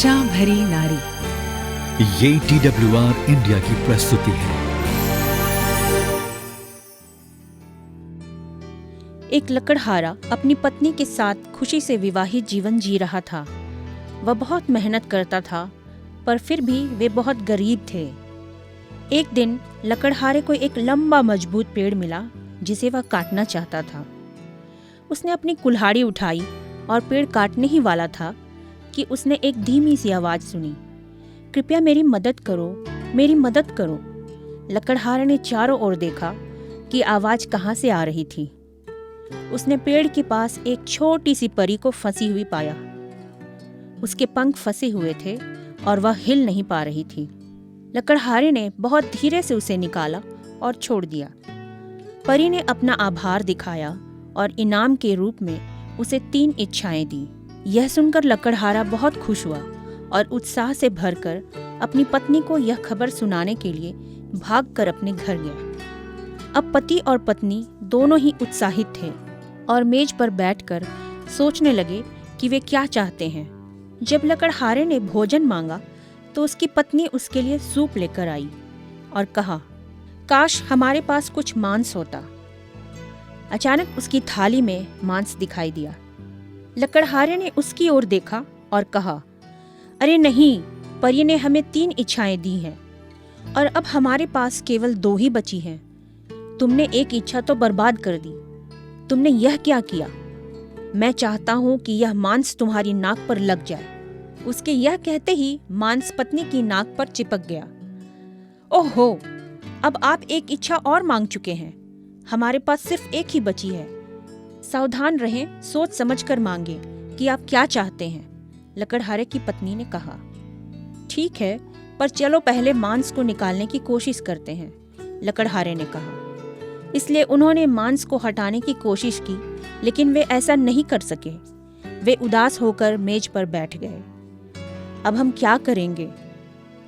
आशा भरी नारी। ये TWR इंडिया की प्रस्तुति है। एक लकड़हारा अपनी पत्नी के साथ खुशी से विवाहित जीवन जी रहा था। वह बहुत मेहनत करता था, पर फिर भी वे बहुत गरीब थे। एक दिन लकड़हारे को एक लंबा मजबूत पेड़ मिला जिसे वह काटना चाहता था। उसने अपनी कुल्हाड़ी उठाई और पेड़ काटने ही वाला था कि उसने एक धीमी सी आवाज सुनी, कृपया मेरी मदद करो, मेरी मदद करो। लकड़हारे ने चारों ओर देखा कि आवाज कहाँ से आ रही थी। उसने पेड़ के पास एक छोटी सी परी को फंसी हुई पाया। उसके पंख फंसे हुए थे और वह हिल नहीं पा रही थी। लकड़हारे ने बहुत धीरे से उसे निकाला और छोड़ दिया। परी ने अपना आभार दिखाया और इनाम के रूप में उसे 3 इच्छाएं दी। यह सुनकर लकड़हारा बहुत खुश हुआ और उत्साह से भरकर अपनी पत्नी को यह खबर सुनाने के लिए भागकर अपने घर गया। अब पति और पत्नी दोनों ही उत्साहित थे और मेज पर बैठकर सोचने लगे कि वे क्या चाहते हैं। जब लकड़हारे ने भोजन मांगा तो उसकी पत्नी उसके लिए सूप लेकर आई और कहा, काश हमारे पास कुछ मांस होता। अचानक उसकी थाली में मांस दिखाई दिया। लकड़हारे ने उसकी ओर देखा और कहा, अरे नहीं, परी ने हमें 3 इच्छाएं दी हैं और अब हमारे पास केवल 2 ही बची हैं। तुमने एक इच्छा तो बर्बाद कर दी। तुमने यह क्या किया? मैं चाहता हूं कि यह मांस तुम्हारी नाक पर लग जाए। उसके यह कहते ही मांस पत्नी की नाक पर चिपक गया। ओहो, अब आप एक इच्छा और मांग चुके हैं। हमारे पास सिर्फ एक ही बची है। सावधान रहें, सोच समझकर मांगे कि आप क्या चाहते हैं। लकड़हारे की पत्नी ने कहा, ठीक है, पर चलो पहले मांस को निकालने की कोशिश करते हैं। लकड़हारे ने कहा। इसलिए उन्होंने मांस को हटाने की कोशिश की, लेकिन वे ऐसा नहीं कर सके। वे उदास होकर मेज पर बैठ गए। अब हम क्या करेंगे?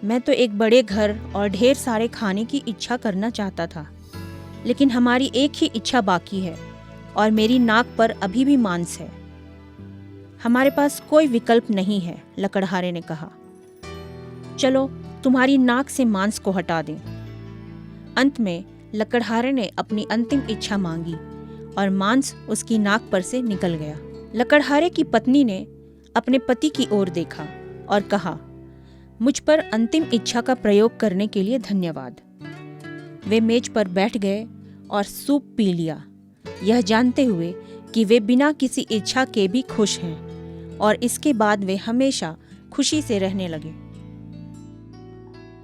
मैं तो एक बड़े घर और ढेर सारे खाने की इच्छा करना चाहता था, लेकिन हमारी एक ही इच्छा बाकी है और मेरी नाक पर अभी भी मांस है। हमारे पास कोई विकल्प नहीं है, लकड़हारे ने कहा। चलो तुम्हारी नाक से मांस को हटा दें। अंत में लकड़हारे ने अपनी अंतिम इच्छा मांगी और मांस उसकी नाक पर से निकल गया। लकड़हारे की पत्नी ने अपने पति की ओर देखा और कहा, मुझ पर अंतिम इच्छा का प्रयोग करने के लिए धन्यवाद। वे मेज पर बैठ गए और सूप पी लिया, यह जानते हुए कि वे बिना किसी इच्छा के भी खुश हैं, और इसके बाद वे हमेशा खुशी से रहने लगे।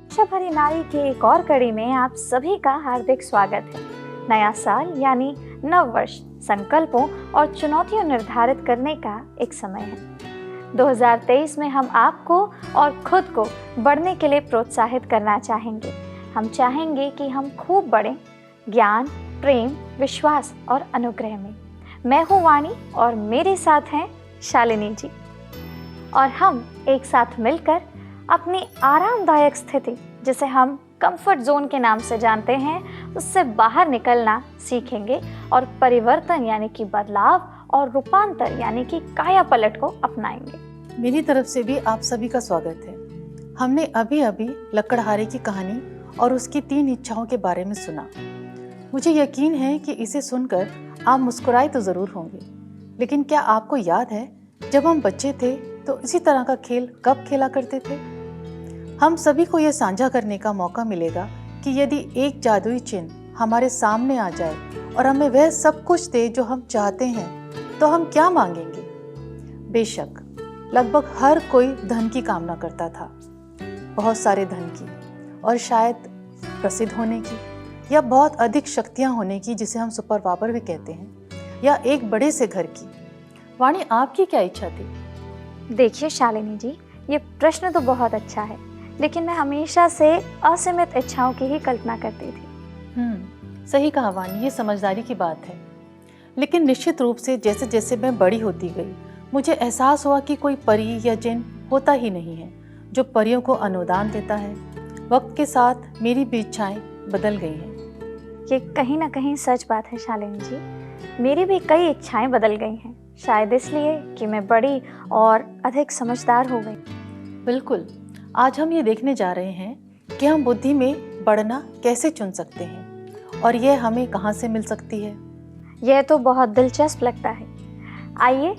आशा भरी नारी के एक और कड़ी में आप सभी का हार्दिक स्वागत है। नया साल यानी नव वर्ष संकल्पों और चुनौतियां निर्धारित करने का एक समय है। 2023 में हम आपको और खुद को बढ़ने के लिए प्रोत्साहित करना चाहेंगे। हम चाहेंगे कि हम खूब बढ़ें, ज्ञान, प्रेम, विश्वास और अनुग्रह में। मैं हूँ वाणी और मेरे साथ हैं शालिनी जी, और हम एक साथ मिलकर अपनी आरामदायक स्थिति, जिसे हम कंफर्ट जोन के नाम से जानते हैं, उससे बाहर निकलना सीखेंगे और परिवर्तन यानी कि बदलाव और रूपांतर यानी कि काया पलट को अपनाएंगे। मेरी तरफ से भी आप सभी का स्वागत है। हमने अभी अभी लकड़हारे की कहानी और उसकी 3 इच्छाओं के बारे में सुना। मुझे यकीन है कि इसे सुनकर आप मुस्कुराए तो ज़रूर होंगे, लेकिन क्या आपको याद है जब हम बच्चे थे तो इसी तरह का खेल कब खेला करते थे? हम सभी को यह साझा करने का मौका मिलेगा कि यदि एक जादुई चिन्ह हमारे सामने आ जाए और हमें वह सब कुछ दे जो हम चाहते हैं, तो हम क्या मांगेंगे? बेशक लगभग हर कोई धन की कामना करता था, बहुत सारे धन की, और शायद प्रसिद्ध होने की, या बहुत अधिक शक्तियाँ होने की, जिसे हम सुपर पावर भी कहते हैं, या एक बड़े से घर की। वाणी, आपकी क्या इच्छा थी? देखिए शालिनी जी, ये प्रश्न तो बहुत अच्छा है, लेकिन मैं हमेशा से असीमित इच्छाओं की ही कल्पना करती थी। सही कहा वाणी, ये समझदारी की बात है। लेकिन निश्चित रूप से जैसे जैसे मैं बड़ी होती गई, मुझे एहसास हुआ कि कोई परी या जिन होता ही नहीं है जो परियों को अनुदान देता है। वक्त के साथ मेरी भी इच्छाएं बदल गई हैं। ये कहीं ना कहीं सच बात है शालिनी जी, मेरी भी कई इच्छाएं बदल गई हैं, शायद इसलिए कि मैं बड़ी और अधिक समझदार हो गई। बिल्कुल। आज हम ये देखने जा रहे हैं कि हम बुद्धि में बढ़ना कैसे चुन सकते हैं और यह हमें कहाँ से मिल सकती है। यह तो बहुत दिलचस्प लगता है। आइए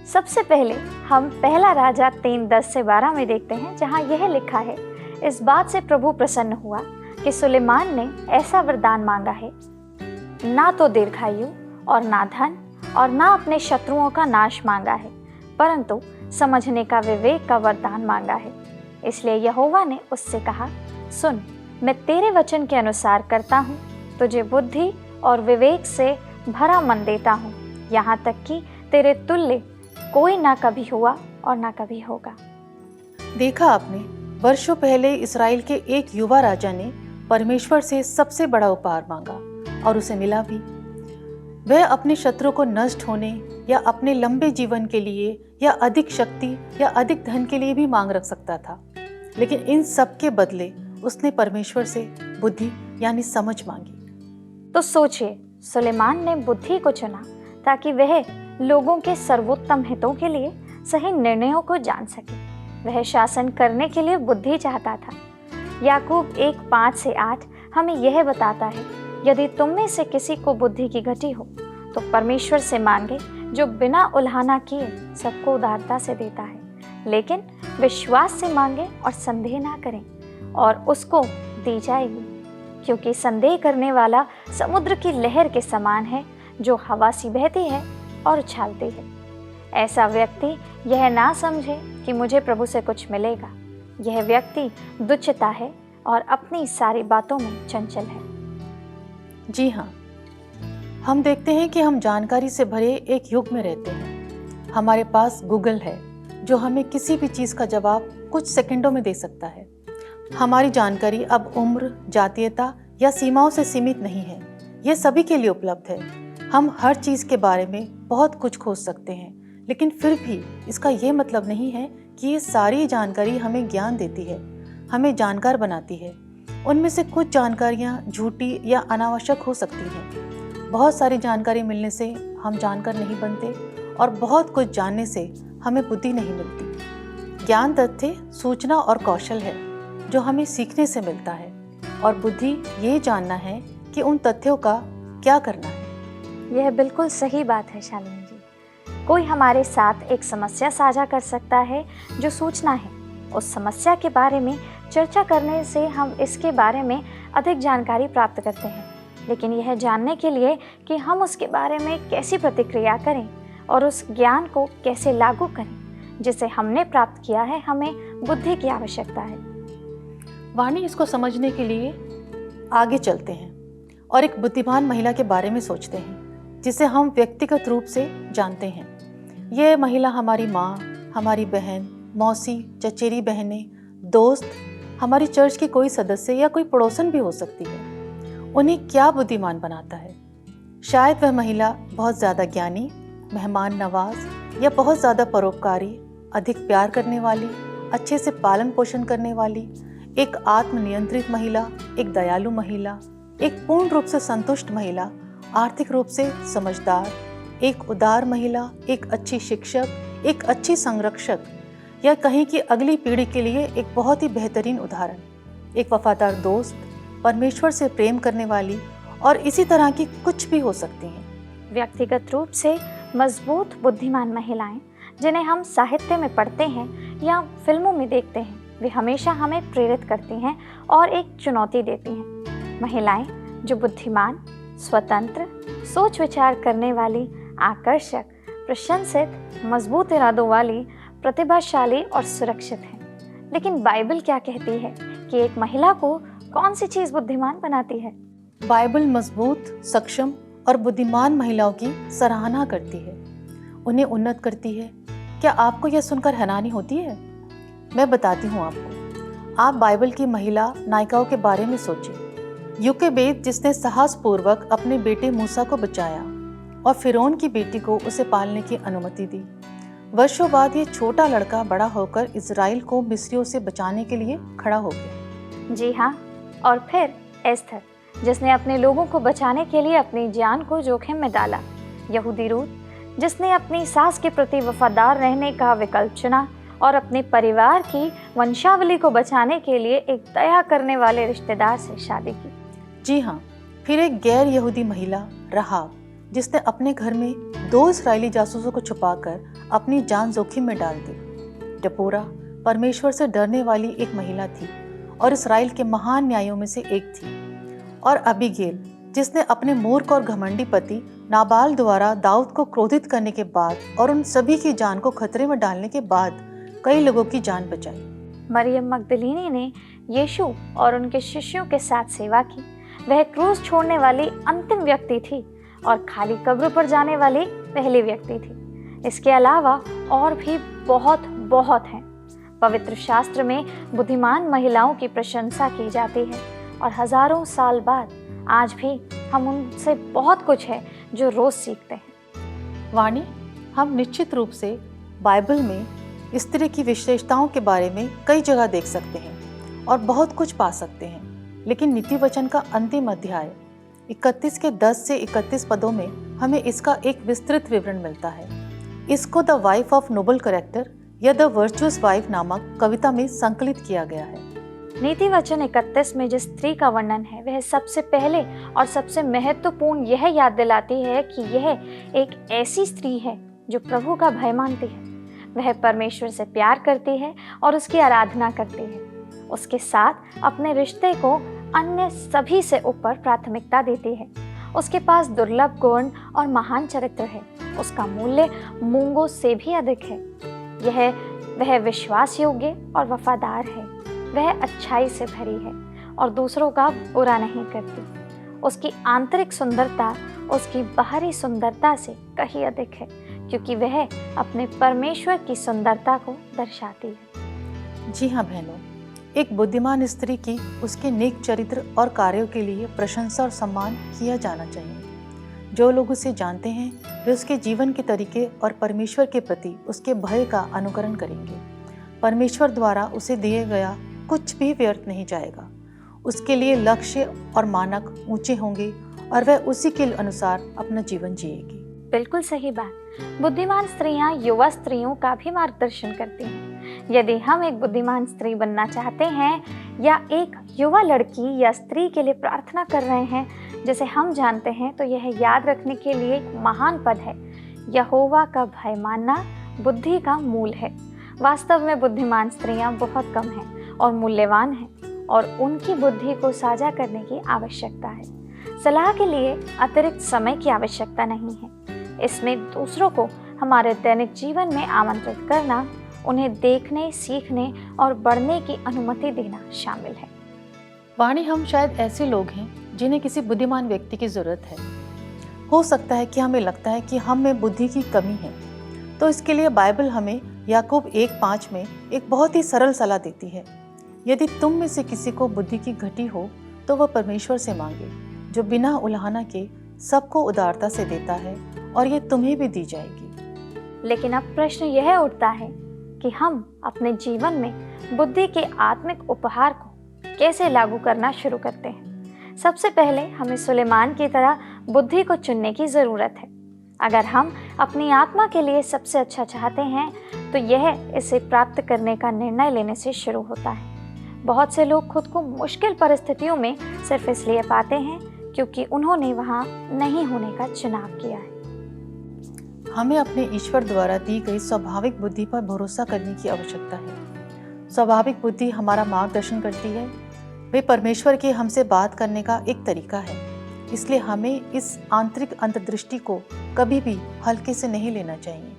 सबसे पहले हम पहला राजा 3:10-12 में देखते हैं, जहाँ यह लिखा है, इस बात से प्रभु प्रसन्न हुआ कि सुलेमान ने ऐसा वरदान मांगा है, ना तो दीर्घायु और ना धन और ना अपने शत्रुओं का नाश मांगा है, परंतु समझने का विवेक का वरदान मांगा है। इसलिए यहोवा ने उससे कहा, सुन, मैं तेरे वचन के अनुसार करता हूँ, तुझे बुद्धि और विवेक से भरा मन देता हूँ, यहाँ तक कि तेरे तुल्य कोई ना कभी हुआ और ना कभी होगा। देखा आपने, वर्षों पहले इस्राएल के एक युवा राजा ने परमेश्वर से सबसे बड़ा उपहार मांगा और उसे मिला भी। वह अपने शत्रु को नष्ट होने या अपने लंबे जीवन के लिए या अधिक शक्ति या अधिक धन के लिए भी मांग रख सकता था, लेकिन इन सब के बदले उसने परमेश्वर से बुद्धि यानी समझ मांगी। तो सोचिए, सुलेमान ने बुद्धि को चुना ताकि वह लोगों के सर्वोत्तम हितों के लिए सही निर्णयों को जान सके। वह शासन करने के लिए बुद्धि चाहता था। याकूब 1:5-8 हमें यह बताता है, यदि तुम में से किसी को बुद्धि की घटी हो तो परमेश्वर से मांगे, जो बिना उल्हाना किए सबको उदारता से देता है, लेकिन विश्वास से मांगे और संदेह ना करें, और उसको दी जाएगी। क्योंकि संदेह करने वाला समुद्र की लहर के समान है, जो हवा सी बहती है और उछालती है। ऐसा व्यक्ति यह ना समझे कि मुझे प्रभु से कुछ मिलेगा। यह व्यक्ति दुष्टता है और अपनी सारी बातों में चंचल है। जी हाँ, हम देखते हैं कि हम जानकारी से भरे एक युग में रहते हैं। हमारे पास गूगल है, जो हमें किसी भी चीज़ का जवाब कुछ सेकंडों में दे सकता है। हमारी जानकारी अब उम्र, जातीयता या सीमाओं से सीमित नहीं है, यह सभी के लिए उपलब्ध है। हम हर चीज़ के बारे में बहुत कुछ खोज सकते हैं, लेकिन फिर भी इसका ये मतलब नहीं है कि ये सारी जानकारी हमें ज्ञान देती है, हमें जानकार बनाती है। उनमें से कुछ जानकारियाँ झूठी या अनावश्यक हो सकती हैं। बहुत सारी जानकारी मिलने से हम जानकार नहीं बनते और बहुत कुछ जानने से हमें बुद्धि नहीं मिलती। ज्ञान तथ्य, सूचना और कौशल है जो हमें सीखने से मिलता है, और बुद्धि ये जानना है कि उन तथ्यों का क्या करना है। यह बिल्कुल सही बात है शालिनी जी। कोई हमारे साथ एक समस्या साझा कर सकता है जो सूचना है। उस समस्या के बारे में चर्चा करने से हम इसके बारे में अधिक जानकारी प्राप्त करते हैं, लेकिन यह जानने के लिए कि हम उसके बारे में कैसी प्रतिक्रिया करें और उस ज्ञान को कैसे लागू करें जिसे हमने प्राप्त किया है, हमें बुद्धि की आवश्यकता है। वाणी, इसको समझने के लिए आगे चलते हैं और एक बुद्धिमान महिला के बारे में सोचते हैं जिसे हम व्यक्तिगत रूप से जानते हैं। यह महिला हमारी माँ, हमारी बहन, मौसी, चचेरी बहनें, दोस्त, हमारी चर्च की कोई सदस्य या कोई पड़ोसन भी हो सकती है। उन्हें क्या बुद्धिमान बनाता है? शायद वह महिला बहुत ज़्यादा ज्ञानी, मेहमान नवाज या बहुत ज़्यादा परोपकारी, अधिक प्यार करने वाली, अच्छे से पालन पोषण करने वाली, एक आत्मनियंत्रित महिला, एक दयालु महिला, एक पूर्ण रूप से संतुष्ट महिला, आर्थिक रूप से समझदार, एक उदार महिला, एक अच्छी शिक्षक, एक अच्छी संरक्षक, या कहीं की अगली पीढ़ी के लिए एक बहुत ही बेहतरीन उदाहरण, एक वफादार दोस्त, परमेश्वर से प्रेम करने वाली, और इसी तरह की कुछ भी हो सकती हैं। व्यक्तिगत रूप से मजबूत बुद्धिमान महिलाएं जिन्हें हम साहित्य में पढ़ते हैं या फिल्मों में देखते हैं, वे हमेशा हमें प्रेरित करती हैं और एक चुनौती देती हैं। महिलाएं जो बुद्धिमान, स्वतंत्र, सोच विचार करने वाली, आकर्षक, प्रशंसित, मजबूत इरादों वाली, प्रतिभाशाली और सुरक्षित हैं। लेकिन बाइबल क्या कहती है कि एक महिला को कौन सी चीज़ बुद्धिमान बनाती है? बाइबल मजबूत, सक्षम और बुद्धिमान महिलाओं की सराहना करती है, उन्हें उन्नत करती है। क्या आपको यह सुनकर हैरानी होती है? मैं बताती हूँ आपको। आप बाइबल की महिला नायिकाओं के बारे में सोचिए। यूकेबेद, जिसने साहसपूर्वक अपने बेटे मूसा को बचाया और फिरौन की बेटी को उसे पालने की अनुमति दी। वर्षों बाद ये छोटा लड़का बड़ा होकर इजराइल को मिस्रियों से बचाने के लिए खड़ा हो गया। जी हाँ, और फिर एस्थर, जिसने अपने लोगों को बचाने के लिए अपनी जान को जोखिम में डाला। यहूदी रूत, जिसने अपनी सास के प्रति वफादार रहने का विकल्प चुना और अपने परिवार की वंशावली को बचाने के लिए एक दया करने वाले रिश्तेदार से शादी की। जी हाँ, फिर एक गैर यहूदी महिला रहाब, जिसने अपने घर में 2 इस्राएली जासूसों को छुपाकर अपनी जान जोखिम में डाल दी। डपोरा परमेश्वर से डरने वाली एक महिला थी और इस्राएल के महान न्यायों में से एक थी। और अबीगेल, जिसने अपने मूर्ख और घमंडी पति नाबाल द्वारा दाऊद को क्रोधित करने के बाद और उन सभी की जान को खतरे में डालने के बाद कई लोगों की जान बचाई। मरियम मगदलीनी ने यीशु और उनके शिष्यों के साथ सेवा की। वह क्रूस छोड़ने वाली अंतिम व्यक्ति थी और खाली कब्र पर जाने वाली पहली व्यक्ति थी। इसके अलावा और भी बहुत बहुत हैं। पवित्र शास्त्र में बुद्धिमान महिलाओं की प्रशंसा की जाती है और हजारों साल बाद आज भी हम उनसे बहुत कुछ है जो रोज सीखते हैं। वाणी, हम निश्चित रूप से बाइबल में इस तरह की विशेषताओं के बारे में कई जगह देख सकते हैं और बहुत कुछ पा सकते हैं, लेकिन नीति वचन का अंतिम अध्याय 31 के 10 से 31 पदों में हमें इसका एक विस्तृत विवरण मिलता है। इसको the wife of noble character या द वर्चुअस वाइफ नामक कविता में संकलित किया गया है। नीति वचन 31 में जिस स्त्री का वर्णन है वह सबसे पहले और सबसे महत्वपूर्ण यह याद दिलाती है कि यह एक ऐसी स्त्री है जो प्रभु का भय मानती है। वह परमेश्वर से प्यार करती है और उसकी आराधना करती है। उसके साथ अपने रिश्ते को अन्य सभी से ऊपर प्राथमिकता देती है। उसके पास दुर्लभ गुण और महान चरित्र है। उसका मूल्य मूंगों से भी अधिक है। वह विश्वास योग्य और वफादार है। वह अच्छाई से भरी है और दूसरों का बुरा नहीं करती। उसकी आंतरिक सुंदरता उसकी बाहरी सुंदरता से कहीं अधिक है, क्योंकि वह अपने परमेश्वर की सुंदरता को दर्शाती है। जी हाँ बहनों, एक बुद्धिमान स्त्री की उसके नेक चरित्र और कार्यों के लिए प्रशंसा और सम्मान किया जाना चाहिए। जो लोग उसे जानते हैं वे उसके जीवन के तरीके और परमेश्वर के प्रति उसके भय का अनुकरण करेंगे। परमेश्वर द्वारा उसे दिए गया कुछ भी व्यर्थ नहीं जाएगा। उसके लिए लक्ष्य और मानक ऊंचे होंगे और वह उसी के अनुसार अपना जीवन जिएगी। बिल्कुल सही बात। बुद्धिमान स्त्रियां युवा स्त्रियों का भी मार्गदर्शन करती हैं। यदि हम एक बुद्धिमान स्त्री बनना चाहते हैं या एक युवा लड़की या स्त्री के लिए प्रार्थना कर रहे हैं जिसे हम जानते हैं, तो यह याद रखने के लिए एक महान पद है। यहोवा का भय मानना बुद्धि का मूल है। वास्तव में बुद्धिमान स्त्रियां बहुत कम हैं और मूल्यवान हैं और उनकी बुद्धि को साझा करने की आवश्यकता है। सलाह के लिए अतिरिक्त समय की आवश्यकता नहीं है। इसमें दूसरों को हमारे दैनिक जीवन में आमंत्रित करना, उन्हें देखने, सीखने और बढ़ने की अनुमति देना शामिल है। वाणी, हम शायद ऐसे लोग हैं जिन्हें किसी बुद्धिमान व्यक्ति की जरूरत है। हो सकता है कि हमें लगता है कि हम में बुद्धि की कमी है, तो इसके लिए बाइबल हमें याकूब 1:5 में एक बहुत ही सरल सलाह देती है। यदि तुम में से किसी को बुद्धि की घटी हो तो वह परमेश्वर से मांगे, जो बिना उलाहना के सबको उदारता से देता है, और ये तुम्हें भी दी जाएगी। लेकिन अब प्रश्न यह उठता है कि हम अपने जीवन में बुद्धि के आत्मिक उपहार को कैसे लागू करना शुरू करते हैं। सबसे पहले हमें सुलेमान की तरह बुद्धि को चुनने की ज़रूरत है। अगर हम अपनी आत्मा के लिए सबसे अच्छा चाहते हैं तो यह इसे प्राप्त करने का निर्णय लेने से शुरू होता है। बहुत से लोग खुद को मुश्किल परिस्थितियों में सिर्फ इसलिए पाते हैं क्योंकि उन्होंने वहाँ नहीं होने का चुनाव किया है। हमें अपने ईश्वर द्वारा दी गई स्वाभाविक बुद्धि पर भरोसा करने की आवश्यकता है। स्वाभाविक बुद्धि हमारा मार्गदर्शन करती है। वे परमेश्वर के हमसे बात करने का एक तरीका है। इसलिए हमें इस आंतरिक अंतर्दृष्टि को कभी भी हल्के से नहीं लेना चाहिए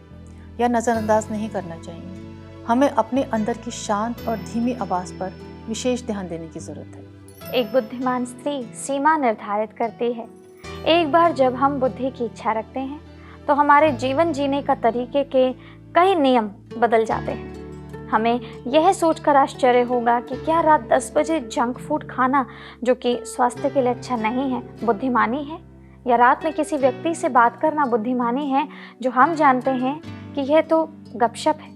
या नज़रअंदाज नहीं करना चाहिए। हमें अपने अंदर की शांत और धीमी आवाज़ पर विशेष ध्यान देने की ज़रूरत है। एक बुद्धिमान स्त्री सीमा निर्धारित करती है। एक बार जब हम बुद्धि की इच्छा रखते हैं तो हमारे जीवन जीने का तरीके के कई नियम बदल जाते हैं। हमें यह सोचकर आश्चर्य होगा कि क्या रात 10 बजे जंक फूड खाना, जो कि स्वास्थ्य के लिए अच्छा नहीं है, बुद्धिमानी है, या रात में किसी व्यक्ति से बात करना बुद्धिमानी है जो हम जानते हैं कि यह तो गपशप है।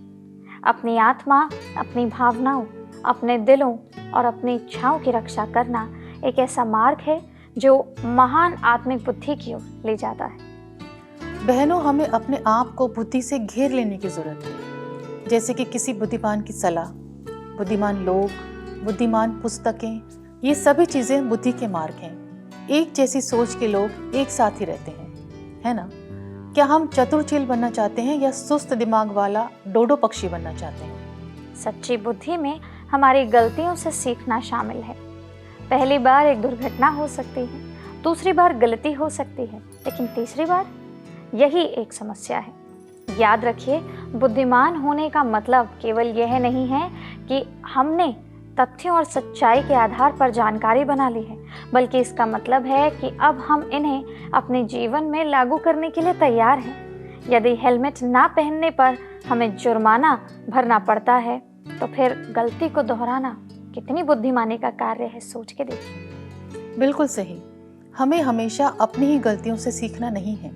अपनी आत्मा, अपनी भावनाओं, अपने दिलों और अपनी इच्छाओं की रक्षा करना एक ऐसा मार्ग है जो महान आत्मिक बुद्धि की ओर ले जाता है। बहनों, हमें अपने आप को बुद्धि से घेर लेने की जरूरत है। जैसे कि किसी बुद्धिमान की सलाह, बुद्धिमान लोग, बुद्धिमान पुस्तकें, ये सभी चीज़ें बुद्धि के मार्ग हैं। एक जैसी सोच के लोग एक साथ ही रहते हैं, है ना? क्या हम चतुर चील बनना चाहते हैं या सुस्त दिमाग वाला डोडो पक्षी बनना चाहते हैं? सच्ची बुद्धि में हमारी गलतियों से सीखना शामिल है। पहली बार एक दुर्घटना हो सकती है, दूसरी बार गलती हो सकती है, लेकिन तीसरी बार, यही एक समस्या है। याद रखिए, बुद्धिमान होने का मतलब केवल यह नहीं है कि हमने तथ्यों और सच्चाई के आधार पर जानकारी बना ली है, बल्कि इसका मतलब है कि अब हम इन्हें अपने जीवन में लागू करने के लिए तैयार हैं। यदि हेलमेट ना पहनने पर हमें जुर्माना भरना पड़ता है, तो फिर गलती को दोहराना कितनी बुद्धिमानी का कार्य है, सोच के देखिए। बिल्कुल सही। हमें हमेशा अपनी ही गलतियों से सीखना नहीं है।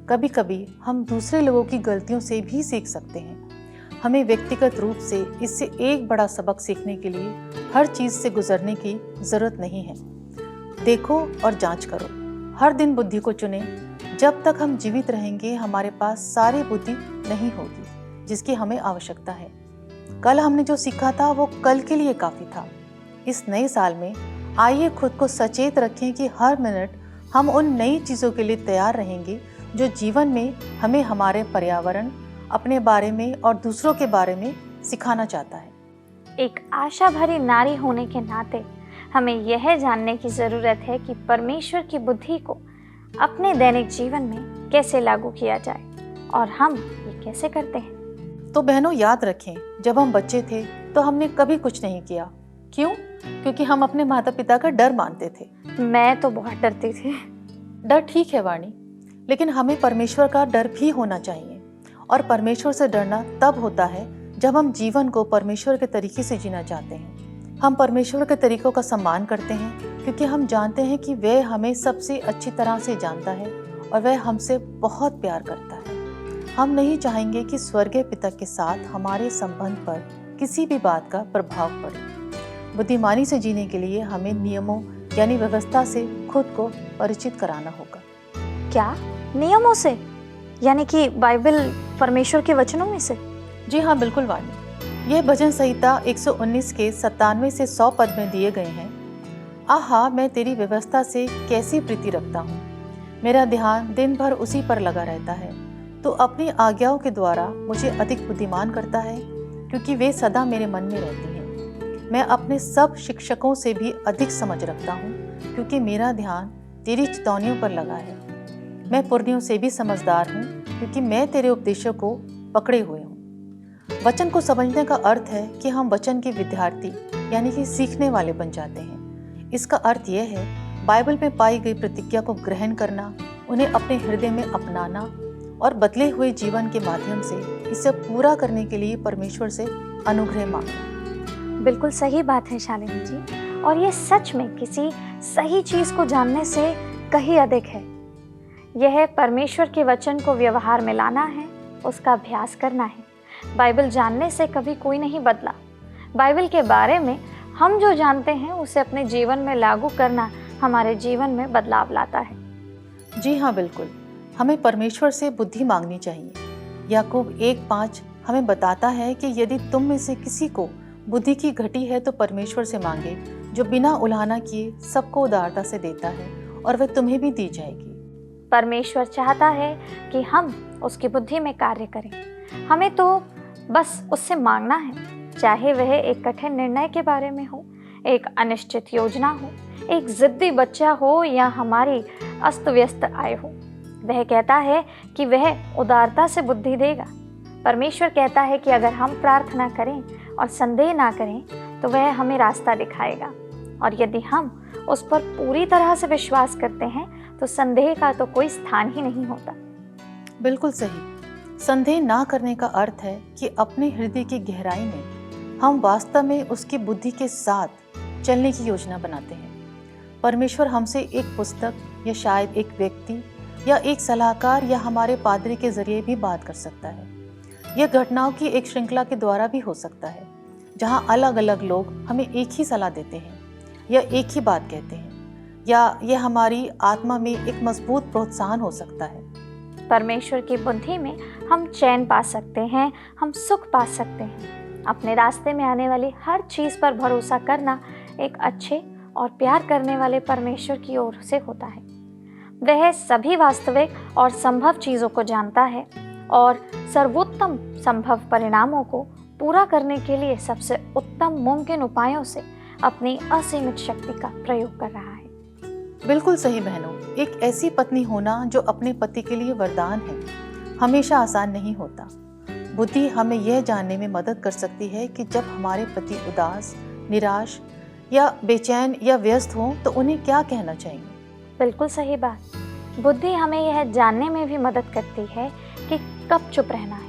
कभी कभी हम दूसरे लोगों की गलतियों से भी सीख सकते हैं। हमें व्यक्तिगत रूप से इससे एक बड़ा सबक सीखने के लिए हर चीज़ से गुजरने की ज़रूरत नहीं है। देखो और जांच करो, हर दिन बुद्धि को चुनें। जब तक हम जीवित रहेंगे, हमारे पास सारी बुद्धि नहीं होगी जिसकी हमें आवश्यकता है। कल हमने जो सीखा था वो कल के लिए काफ़ी था। इस नए साल में आइए खुद को सचेत रखें कि हर मिनट हम उन नई चीज़ों के लिए तैयार रहेंगे जो जीवन में हमें हमारे पर्यावरण, अपने बारे में और दूसरों के बारे में सिखाना चाहता है। एक आशा भरी नारी होने के नाते हमें यह जानने की ज़रूरत है कि परमेश्वर की बुद्धि को अपने दैनिक जीवन में कैसे लागू किया जाए, और हम ये कैसे करते हैं। तो बहनों, याद रखें, जब हम बच्चे थे तो हमने कभी कुछ नहीं किया। क्यों? क्योंकि हम अपने माता पिता का डर मानते थे। मैं तो बहुत डरती थी। डर ठीक है वाणी, लेकिन हमें परमेश्वर का डर भी होना चाहिए। और परमेश्वर से डरना तब होता है जब हम जीवन को परमेश्वर के तरीके से जीना चाहते हैं। हम परमेश्वर के तरीकों का सम्मान करते हैं क्योंकि हम जानते हैं कि वह हमें सबसे अच्छी तरह से जानता है और वह हमसे बहुत प्यार करता है। हम नहीं चाहेंगे कि स्वर्गीय पिता के साथ हमारे संबंध पर किसी भी बात का प्रभाव पड़े। बुद्धिमानी से जीने के लिए हमें नियमों यानी व्यवस्था से खुद को परिचित कराना होगा। क्या नियमों से? यानी कि बाइबल, परमेश्वर के वचनों में से? जी हाँ, बिल्कुल वाणी। यह भजन संहिता 119 के 97 से 100 पद में दिए गए हैं। आहा, मैं तेरी व्यवस्था से कैसी प्रीति रखता हूँ। मेरा ध्यान दिन भर उसी पर लगा रहता है। तो अपनी आज्ञाओं के द्वारा मुझे अधिक बुद्धिमान करता है, क्योंकि वे सदा मेरे मन में रहती हैं। मैं अपने सब शिक्षकों से भी अधिक समझ रखता हूँ, क्योंकि मेरा ध्यान तेरी चितौनियों पर लगा है। मैं पुरनियों से भी समझदार हूँ, क्योंकि मैं तेरे उपदेशों को पकड़े हुए हूँ। वचन को समझने का अर्थ है कि हम वचन के विद्यार्थी यानी कि सीखने वाले बन जाते हैं। इसका अर्थ यह है, बाइबल में पाई गई प्रतिज्ञा को ग्रहण करना, उन्हें अपने हृदय में अपनाना और बदले हुए जीवन के माध्यम से इसे पूरा करने के लिए परमेश्वर से अनुग्रह मांगना। बिल्कुल सही बात है शालिनी जी, और ये सच में किसी सही चीज़ को जानने से कहीं अधिक है। यह परमेश्वर के वचन को व्यवहार में लाना है, उसका अभ्यास करना है। बाइबल जानने से कभी कोई नहीं बदला। बाइबल के बारे में हम जो जानते हैं उसे अपने जीवन में लागू करना हमारे जीवन में बदलाव लाता है। जी हाँ, बिल्कुल। हमें परमेश्वर से बुद्धि मांगनी चाहिए। याकूब 1:5 हमें बताता है कि यदि तुम में से किसी को बुद्धि की घटी है तो परमेश्वर से मांगे, जो बिना उलाहना किए सबको उदारता से देता है, और वह तुम्हें भी दी जाएगी। परमेश्वर चाहता है कि हम उसकी बुद्धि में कार्य करें। हमें तो बस उससे मांगना है, चाहे वह एक कठिन निर्णय के बारे में हो, एक अनिश्चित योजना हो, एक जिद्दी बच्चा हो या हमारी अस्त व्यस्त आय हो। वह कहता है कि वह उदारता से बुद्धि देगा। परमेश्वर कहता है कि अगर हम प्रार्थना करें और संदेह ना करें तो वह हमें रास्ता दिखाएगा, और यदि हम उस पर पूरी तरह से विश्वास करते हैं तो संदेह का तो कोई स्थान ही नहीं होता। बिल्कुल सही। संदेह ना करने का अर्थ है कि अपने हृदय की गहराई में हम वास्तव में उसकी बुद्धि के साथ चलने की योजना बनाते हैं। परमेश्वर हमसे एक पुस्तक या शायद एक व्यक्ति या एक सलाहकार या हमारे पादरी के जरिए भी बात कर सकता है। यह घटनाओं की एक श्रृंखला के द्वारा भी हो सकता है, जहां अलग अलग लोग हमें एक ही सलाह देते हैं या एक ही बात कहते हैं, या यह हमारी आत्मा में एक मजबूत प्रोत्साहन हो सकता है। परमेश्वर की बुद्धि में हम चैन पा सकते हैं, हम सुख पा सकते हैं। अपने रास्ते में आने वाली हर चीज़ पर भरोसा करना एक अच्छे और प्यार करने वाले परमेश्वर की ओर से होता है। वह सभी वास्तविक और संभव चीज़ों को जानता है और सर्वोत्तम संभव परिणामों को पूरा करने के लिए सबसे उत्तम मुमकिन उपायों से अपनी असीमित शक्ति का प्रयोग कर रहा है। बिल्कुल सही बहनों, एक ऐसी पत्नी होना जो अपने पति के लिए वरदान है, हमेशा आसान नहीं होता। बुद्धि हमें यह जानने में मदद कर सकती है कि जब हमारे पति उदास, निराश या बेचैन या व्यस्त हों तो उन्हें क्या कहना चाहिए। बिल्कुल सही बात। बुद्धि हमें यह जानने में भी मदद करती है कि कब चुप रहना है।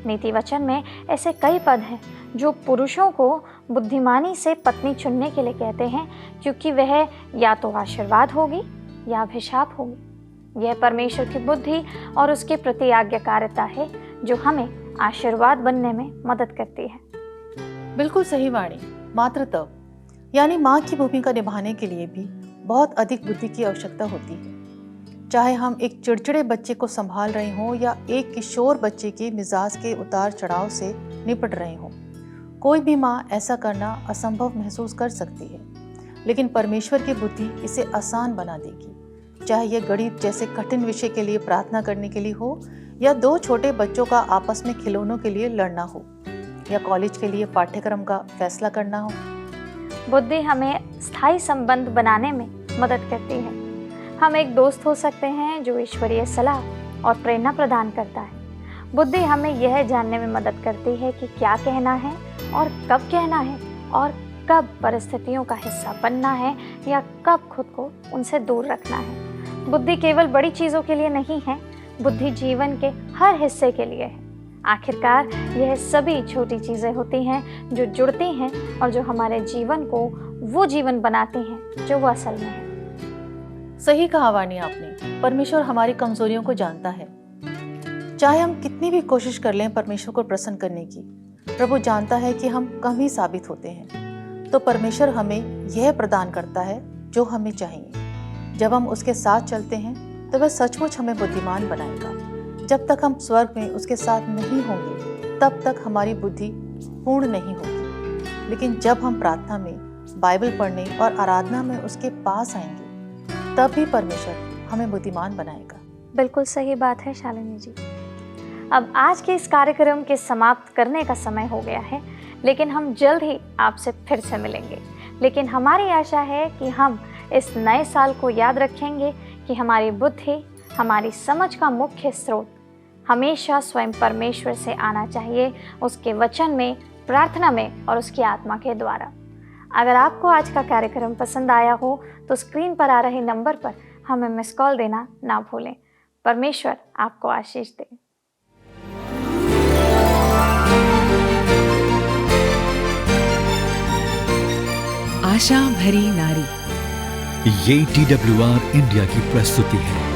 नीति वचन में ऐसे कई पद हैं जो पुरुषों को बुद्धिमानी से पत्नी चुनने के लिए कहते हैं, क्योंकि वह या तो आशीर्वाद होगी या अभिशाप होगी। यह परमेश्वर की बुद्धि और उसके प्रति आज्ञाकारिता है जो हमें आशीर्वाद बनने में मदद करती है। बिल्कुल सही वाणी। मात्र तब यानी माँ की भूमिका निभाने के लिए भी बहुत अधिक बुद्धि की आवश्यकता होती है। चाहे हम एक चिड़चिड़े बच्चे को संभाल रहे हों या एक किशोर बच्चे के मिजाज के उतार चढ़ाव से निपट रहे हों, कोई भी माँ ऐसा करना असंभव महसूस कर सकती है, लेकिन परमेश्वर की बुद्धि इसे आसान बना देगी। चाहे यह गणित जैसे कठिन विषय के लिए प्रार्थना करने के लिए हो, या दो छोटे बच्चों का आपस में खिलौनों के लिए लड़ना हो, या कॉलेज के लिए पाठ्यक्रम का फैसला करना हो। बुद्धि हमें स्थायी संबंध बनाने में मदद करती है। हम एक दोस्त हो सकते हैं जो ईश्वरीय सलाह और प्रेरणा प्रदान करता है। बुद्धि हमें यह जानने में मदद करती है कि क्या कहना है और कब कहना है, और कब परिस्थितियों का हिस्सा बनना है या कब खुद को उनसे दूर रखना है। बुद्धि केवल बड़ी चीज़ों के लिए नहीं है, बुद्धि जीवन के हर हिस्से के लिए है। आखिरकार यह सभी छोटी चीज़ें होती हैं जो जुड़ती हैं और जो हमारे जीवन को वो जीवन बनाती हैं जो वो असल में है। सही कहा वाणी आपने। परमेश्वर हमारी कमजोरियों को जानता है। चाहे हम कितनी भी कोशिश कर लें परमेश्वर को प्रसन्न करने की, प्रभु जानता है कि हम कम ही साबित होते हैं। तो परमेश्वर हमें यह प्रदान करता है जो हमें चाहिए। जब हम उसके साथ चलते हैं तो वह सचमुच हमें बुद्धिमान बनाएगा। जब तक हम स्वर्ग में उसके साथ नहीं होंगे तब तक हमारी बुद्धि पूर्ण नहीं होगी, लेकिन जब हम प्रार्थना में, बाइबल पढ़ने और आराधना में उसके पास आएंगे तब भी परमेश्वर हमें बुद्धिमान बनाएगा। बिल्कुल सही बात है शालिनी जी। अब आज के इस कार्यक्रम के समाप्त करने का समय हो गया है, लेकिन हम जल्द ही आपसे फिर से मिलेंगे। लेकिन हमारी आशा है कि हम इस नए साल को याद रखेंगे कि हमारी बुद्धि, हमारी समझ का मुख्य स्रोत हमेशा स्वयं परमेश्वर से आना चाहिए, उसके वचन में, प्रार्थना में और उसकी आत्मा के द्वारा। अगर आपको आज का कार्यक्रम पसंद आया हो तो स्क्रीन पर आ रहे नंबर पर हमें मिस कॉल देना ना भूलें। परमेश्वर आपको आशीष दे। आशा भरी नारी, ये TWR इंडिया की प्रस्तुति है।